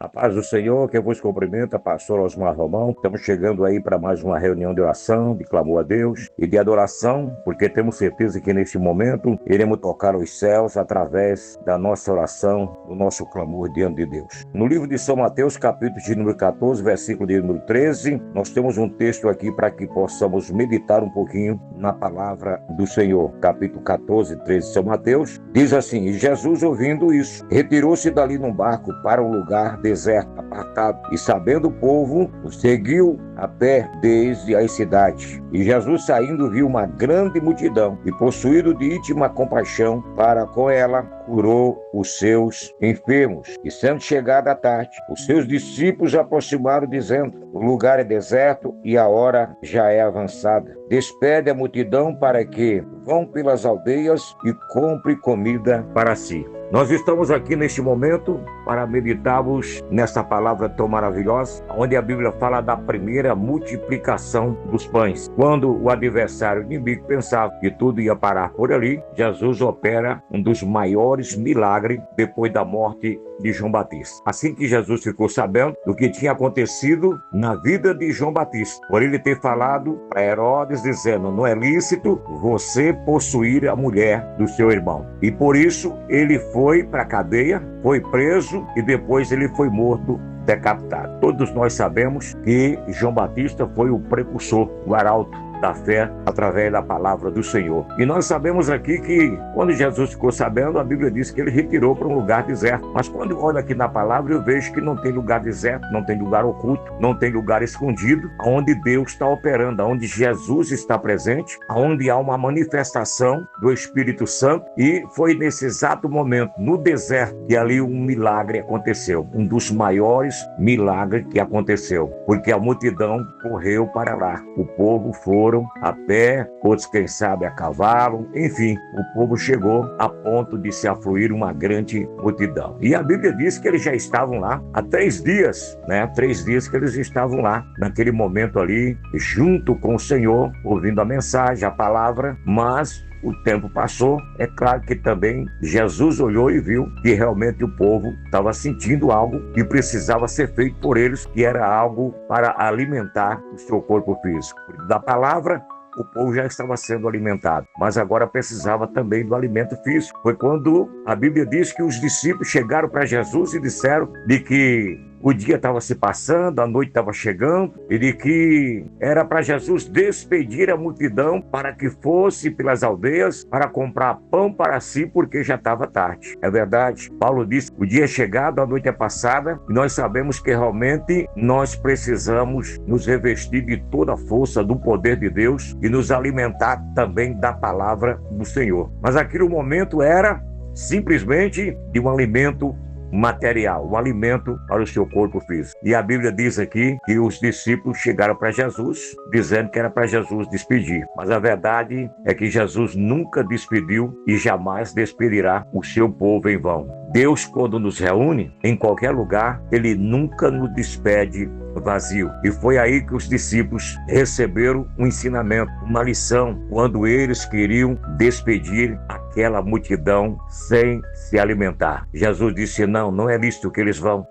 A paz do Senhor, que vos cumprimenta, pastor Osmar Romão. Estamos chegando aí para mais uma reunião de oração, de clamor a Deus e de adoração, porque temos certeza que neste momento iremos tocar os céus através da nossa oração, do nosso clamor diante de Deus. No livro de São Mateus, capítulo de número 14, versículo de número 13, nós temos um texto aqui para que possamos meditar um pouquinho na palavra do Senhor. Capítulo 14, 13 de São Mateus, diz assim: E Jesus, ouvindo isso, retirou-se dali num barco para um lugar deserto, apartado, e sabendo o povo, o seguiu a pé desde as cidades. E Jesus, saindo, viu uma grande multidão, e possuído de íntima compaixão para com ela, curou os seus enfermos. E sendo chegada a tarde, os seus discípulos aproximaram, dizendo: O lugar é deserto e a hora já é avançada. Despede a multidão para que vão pelas aldeias e compre comida para si. Nós estamos aqui neste momento para meditarmos nessa palavra tão maravilhosa, onde a Bíblia fala da primeira multiplicação dos pães. Quando o adversário inimigo pensava que tudo ia parar por ali, Jesus opera um dos maiores milagres depois da morte de João Batista. Assim que Jesus ficou sabendo do que tinha acontecido na vida de João Batista, por ele ter falado para Herodes dizendo: não é lícito você possuir a mulher do seu irmão. E por isso ele foi para a cadeia, foi preso e depois ele foi morto, decapitado. Todos nós sabemos que João Batista foi o precursor, o arauto da fé através da palavra do Senhor. E nós sabemos aqui que quando Jesus ficou sabendo, a Bíblia diz que ele retirou para um lugar deserto. Mas quando eu olho aqui na palavra, eu vejo que não tem lugar deserto, não tem lugar oculto, não tem lugar escondido, onde Deus está operando, onde Jesus está presente, onde há uma manifestação do Espírito Santo. E foi nesse exato momento, no deserto, que ali um milagre aconteceu, um dos maiores milagres que aconteceu, porque a multidão correu para lá, o povo foi a pé, outros quem sabe a cavalo, enfim, o povo chegou a ponto de se afluir uma grande multidão. E a Bíblia diz que eles já estavam lá há 3 dias, 3 dias que eles estavam lá, naquele momento ali, junto com o Senhor, ouvindo a mensagem, a palavra, mas o tempo passou. É claro que também Jesus olhou e viu que realmente o povo estava sentindo algo que precisava ser feito por eles, que era algo para alimentar o seu corpo físico. Da palavra, o povo já estava sendo alimentado, mas agora precisava também do alimento físico. Foi quando a Bíblia diz que os discípulos chegaram para Jesus e disseram de que o dia estava se passando, a noite estava chegando, e de que era para Jesus despedir a multidão para que fosse pelas aldeias para comprar pão para si, porque já estava tarde. É verdade, Paulo disse: o dia é chegado, a noite é passada, e nós sabemos que realmente nós precisamos nos revestir de toda a força do poder de Deus e nos alimentar também da palavra do Senhor. Mas aquele momento era simplesmente de um alimento material, um alimento para o seu corpo físico. E a Bíblia diz aqui que os discípulos chegaram para Jesus, dizendo que era para Jesus despedir. Mas a verdade é que Jesus nunca despediu e jamais despedirá o seu povo em vão. Deus, quando nos reúne em qualquer lugar, Ele nunca nos despede vazio. E foi aí que os discípulos receberam um ensinamento, uma lição, quando eles queriam despedir aquela multidão sem se alimentar. Jesus disse: não é lícito que eles vão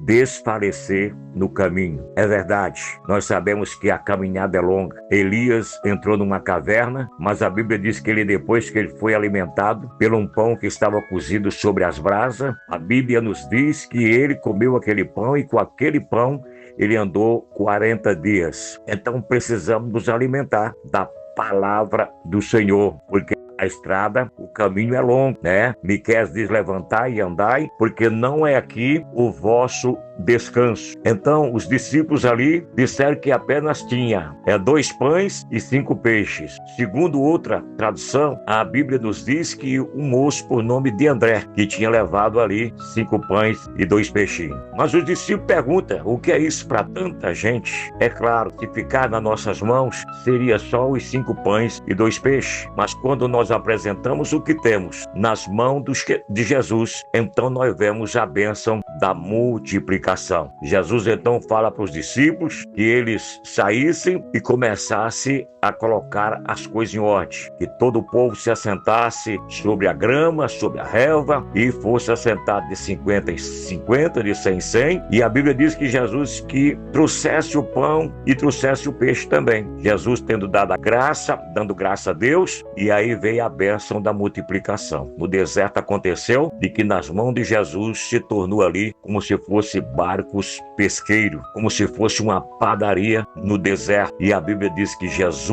desfalecer no caminho. É verdade, nós sabemos que a caminhada é longa. Elias entrou numa caverna, mas a Bíblia diz que ele, depois que ele foi alimentado pelo um pão que estava cozido sobre as brasas, a Bíblia nos diz que ele comeu aquele pão e com aquele pão ele andou 40 dias. Então precisamos nos alimentar da palavra do Senhor, porque a estrada, o caminho é longo, Miqueias diz: levantai e andai, porque não é aqui o vosso descanso. Então os discípulos ali disseram que apenas tinha 2 pães e 5 peixes. Segundo outra tradução, a Bíblia nos diz que um moço por nome de André, que tinha levado ali 5 pães e 2 peixinhos. Mas os discípulos perguntam: o que é isso para tanta gente? É claro, se ficar nas nossas mãos, seria só os 5 pães e 2 peixes. Mas quando nós nós apresentamos o que temos nas mãos de Jesus, então nós vemos a bênção da multiplicação. Jesus então fala para os discípulos que eles saíssem e começassem a colocar as coisas em ordem, que todo o povo se assentasse sobre a grama, sobre a relva, e fosse assentado de 50 em 50, de 100 em 100, e a Bíblia diz que Jesus que trouxesse o pão e trouxesse o peixe também. Jesus tendo dado a graça, dando graça a Deus, e aí veio a bênção da multiplicação. No deserto aconteceu de que nas mãos de Jesus se tornou ali como se fosse barcos pesqueiros, como se fosse uma padaria no deserto, e a Bíblia diz que Jesus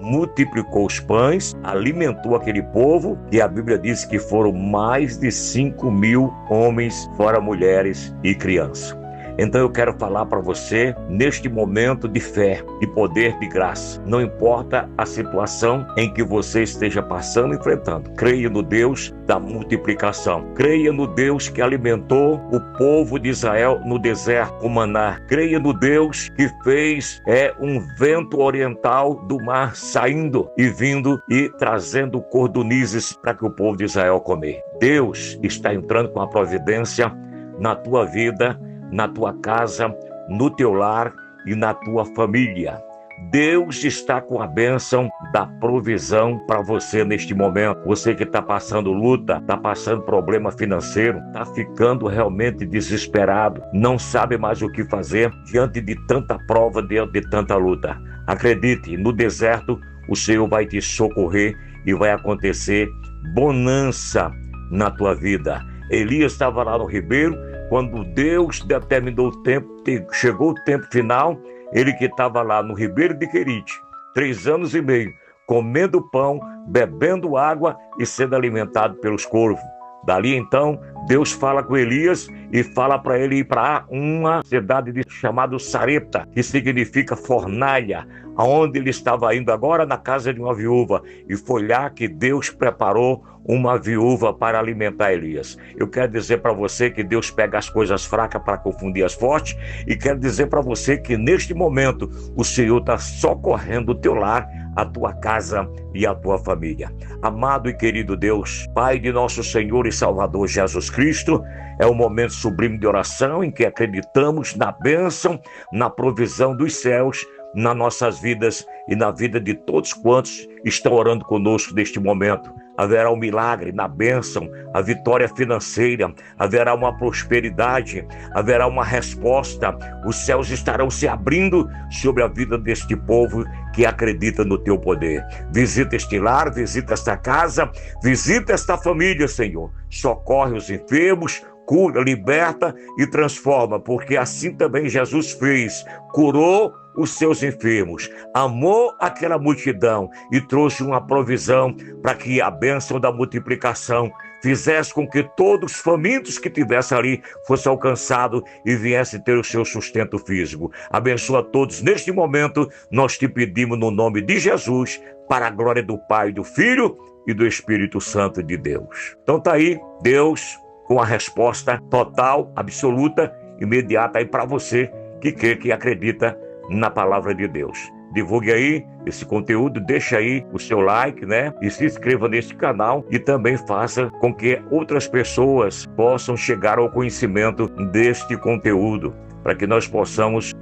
multiplicou os pães, alimentou aquele povo, e a Bíblia diz que foram mais de 5.000 homens, fora mulheres e crianças. Então eu quero falar para você, neste momento de fé, de poder, de graça, não importa a situação em que você esteja passando, enfrentando, creia no Deus da multiplicação, creia no Deus que alimentou o povo de Israel no deserto com maná, creia no Deus que fez um vento oriental do mar saindo e vindo e trazendo cordonizes para que o povo de Israel comer. Deus está entrando com a providência na tua vida, na tua casa, no teu lar e na tua família. Deus está com a bênção da provisão para você neste momento. Você que está passando luta, está passando problema financeiro, está ficando realmente desesperado, não sabe mais o que fazer diante de tanta prova, diante de tanta luta. Acredite, no deserto o Senhor vai te socorrer e vai acontecer bonança na tua vida. Elias estava lá no ribeiro, quando Deus determinou o tempo, chegou o tempo final, ele que estava lá no ribeiro de Querite, 3 anos e meio, comendo pão, bebendo água e sendo alimentado pelos corvos. Dali então, Deus fala com Elias e fala para ele ir para uma cidade chamada Sarepta, que significa fornalha, aonde ele estava indo agora, na casa de uma viúva. E foi lá que Deus preparou uma viúva para alimentar Elias. Eu quero dizer para você que Deus pega as coisas fracas para confundir as fortes, e quero dizer para você que neste momento o Senhor está socorrendo o teu lar, a tua casa e a tua família. Amado e querido Deus, Pai de nosso Senhor e Salvador Jesus Cristo, é um momento sublime de oração em que acreditamos na bênção, na provisão dos céus, nas nossas vidas e na vida de todos quantos estão orando conosco neste momento. Haverá um milagre na bênção, a vitória financeira, haverá uma prosperidade, haverá uma resposta. Os céus estarão se abrindo sobre a vida deste povo que acredita no teu poder. Visita este lar, visita esta casa, visita esta família, Senhor. Socorre os enfermos, cura, liberta e transforma, porque assim também Jesus fez, curou os seus enfermos, amou aquela multidão e trouxe uma provisão para que a bênção da multiplicação fizesse com que todos os famintos que tivessem ali fossem alcançados e viessem ter o seu sustento físico. Abençoa todos neste momento, nós te pedimos no nome de Jesus, para a glória do Pai, do Filho e do Espírito Santo de Deus. Então tá aí, Deus com a resposta total, absoluta, imediata aí para você que crê, que acredita na palavra de Deus. Divulgue aí esse conteúdo, deixa aí o seu like, né? E se inscreva neste canal e também faça com que outras pessoas possam chegar ao conhecimento deste conteúdo, para que nós possamos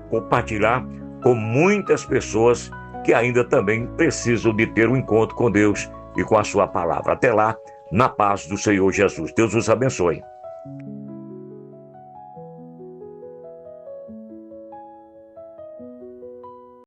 compartilhar com muitas pessoas que ainda também precisam de ter um encontro com Deus e com a sua palavra. Até lá, na paz do Senhor Jesus. Deus os abençoe.